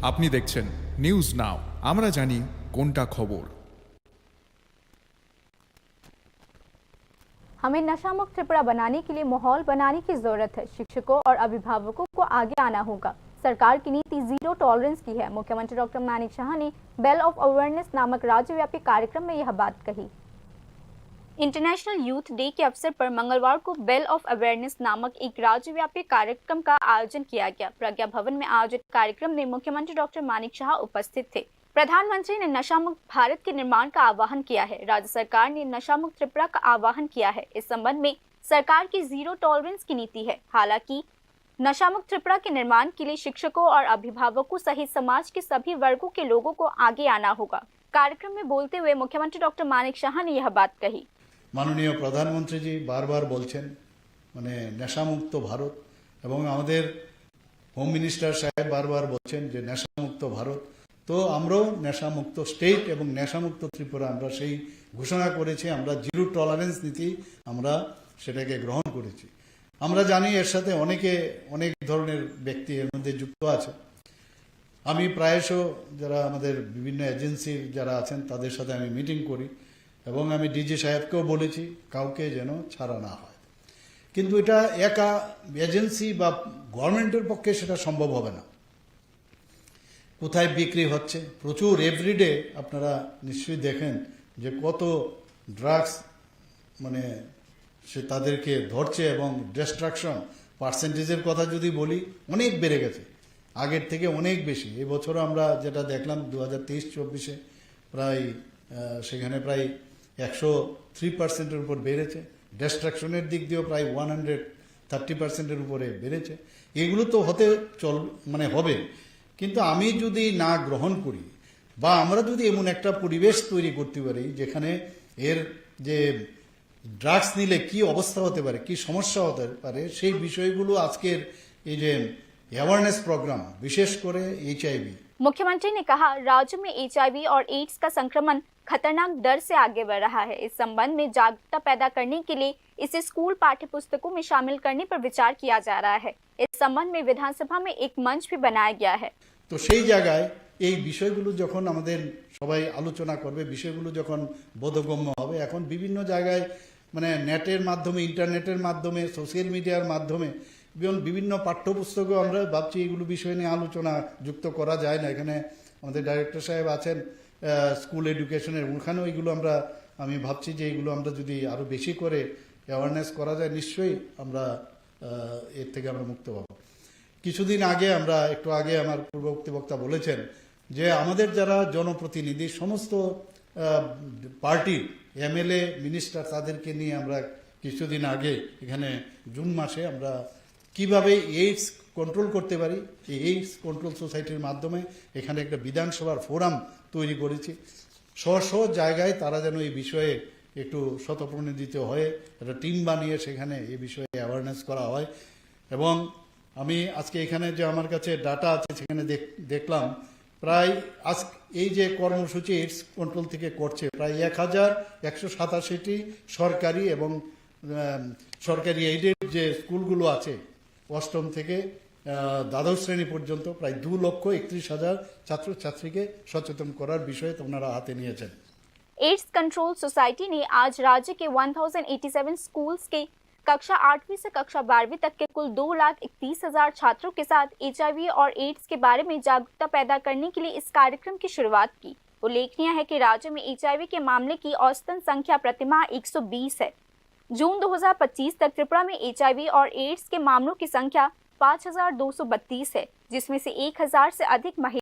আপনি দেখছেন news now, আমরা জানি কোনটা খবর। हमें नशा मुक्त त्रिपुरा बनाने के लिए माहौल बनाने की जरूरत है। शिक्षकों और अभिभावकों को आगे आना होगा। सरकार की नीति जीरो टॉलरेंस की है। मुख्यमंत्री डॉक्टर मानिक शाह ने बेल ऑफ अवेयरनेस नामक राज्यव्यापी कार्यक्रम में यह बात कही। इंटरनेशनल यूथ डे के अवसर पर मंगलवार को बेल ऑफ अवेयरनेस नामक एक राज्यव्यापी कार्यक्रम का आयोजन किया गया। प्रज्ञा भवन में आयोजित कार्यक्रम में मुख्यमंत्री डॉक्टर मानिक शाह उपस्थित थे। प्रधानमंत्री ने नशा मुक्त भारत के निर्माण का आह्वान किया है। राज्य सरकार ने नशा मुक्त त्रिपुरा का आह्वान किया है। इस संबंध में सरकार की जीरो टॉलरेंस की नीति है। हालांकि नशा मुक्त त्रिपुरा के निर्माण के लिए शिक्षकों और अभिभावकों सहित समाज के सभी वर्गों के लोगों को आगे आना होगा। कार्यक्रम में बोलते हुए मुख्यमंत्री डॉक्टर मानिक शाह ने यह बात कही। माननीय प्रधानमंत्री जी बार बार बोलছেন মানে নেশামুক্ত ভারত এবং আমাদের হোম মিনিস্টার সাহেব বারবার বলছেন যে নেশামুক্ত ভারত। তো আমরাও নেশামুক্ত স্টেট এবং নেশামুক্ত ত্রিপুরা আমরা সেই ঘোষণা করেছি। আমরা জিরো টলারেন্স নীতি আমরা সেটাকে গ্রহণ করেছি। আমরা জানি এর সাথে অনেক ধরনের ব্যক্তি এর মধ্যে যুক্ত আছে। আমি প্রায়শ যারা আমাদের বিভিন্ন এজেন্সির যারা আছেন তাদের সাথে আমি মিটিং করি এবং আমি ডিজি সাহেবকেও বলেছি কাউকে যেন ছাড়া না হয়। কিন্তু এটা একা এজেন্সি বা গভর্নমেন্টের পক্ষে সেটা সম্ভব হবে না। কোথায় বিক্রি হচ্ছে প্রচুর এভরিডে আপনারা নিশ্চয়ই দেখেন যে কত ড্রাগস মানে সে তাদেরকে ধরছে এবং ডিস্ট্রাকশন পার্সেন্টেজের কথা যদি বলি অনেক বেড়ে গেছে আগের থেকে অনেক বেশি। এই বছরও আমরা যেটা দেখলাম 2023-24 প্রায় সেখানে প্রায় 103% উপর বেড়েছে। ডিস্ট্রাকশনের দিক দিয়েও প্রায় 130% উপরে বেড়েছে। এগুলো তো হবে, কিন্তু আমি যদি না গ্রহণ করি বা আমরা যদি এমন একটা পরিবেশ তৈরি করতে পারি যেখানে এর যে ড্রাগস নিলে কি অবস্থা হতে পারে, কি সমস্যা হতে পারে, সেই বিষয়গুলো আজকের এই যে अवेयरनेस प्रोग्राम विशेष करे HIV। मुख्यमंत्री ने कहा राज्य में HIV और एड्स का संक्रमण खतरनाक दर से आगे बढ़ रहा है। इस संबंध में जागरूकता पैदा करने के लिए इसे स्कूल पाठ्य पुस्तकों में शामिल करने पर विचार किया जा रहा है। इस संबंध में विधानसभा में एक मंच भी बनाया गया है। तो সেই জায়গায় এই বিষয়গুলো যখন আমাদের সবাই আলোচনা করবে, বিষয়গুলো যখন বোধগম্য হবে, এখন বিভিন্ন জায়গায় মানে নেটের মাধ্যমে, ইন্টারনেটের মাধ্যমে, সোশ্যাল মিডিয়ার মাধ্যমে বিভিন্ন পাঠ্যপুস্তকও আমরা ভাবছি এগুলো বিষয় নিয়ে আলোচনা যুক্ত করা যায় না। এখানে আমাদের ডাইরেক্টর সাহেব আছেন স্কুল এডুকেশনের, ওখানেও এগুলো আমি ভাবছি যে এগুলো আমরা যদি আরও বেশি করে অ্যাওয়ারনেস করা যায় নিশ্চয়ই আমরা এর থেকে আমরা মুক্ত পাবো। কিছুদিন আগে একটু আগে আমার পূর্ববর্তী বক্তা বলেছেন যে আমাদের যারা জনপ্রতিনিধি সমস্ত পার্টির MLA মিনিস্টার তাদেরকে নিয়ে আমরা কিছুদিন আগে এখানে জুন মাসে আমরা কিভাবে এইডস কন্ট্রোল করতে পারি এই এইডস কন্ট্রোল সোসাইটির মাধ্যমে এখানে একটা বিধানসভার ফোরাম তৈরি করেছি। স্ব জায়গায় তারা যেন এই বিষয়ে একটু শতপ্রণোদিত হয়ে একটা টিম বানিয়ে সেখানে এই বিষয়ে অ্যাওয়ারনেস করা হয়। এবং আমি আজকে এখানে যে আমার কাছে ডাটা আছে সেখানে দেখলাম প্রায় আজ এই যে কর্মসূচি এইডস কন্ট্রোল থেকে করছে প্রায় 1187টি সরকারি এবং সরকারি এইডেড যে স্কুলগুলো আছে অষ্টম থেকে দ্বাদশ শ্রেণী পর্যন্ত প্রায় 2,31,000 ছাত্রছাত্রীকে সচেতন করার বিষয়ে ওনারা হাতে নিয়েছেন। एड्स कंट्रोल सोसाइटी ने आज राज्य के 1087 स्कूल्स के कक्षा 8वीं से कक्षा 12वीं तक के कुल 2,31,000 छात्रों के साथ HIV और एड्स के बारे में जागरूकता पैदा करने के लिए इस कार्यक्रम की शुरुआत की। उल्लेखनीय है कि राज्य में HIV के मामले की औसतन संख्या प्रतिमाह 120 है। जून 2025 तक त्रिपुरा में HIV और एड्स के मामलों की संख्या 5,232 है, जिसमें से 1,000 से अधिक महिला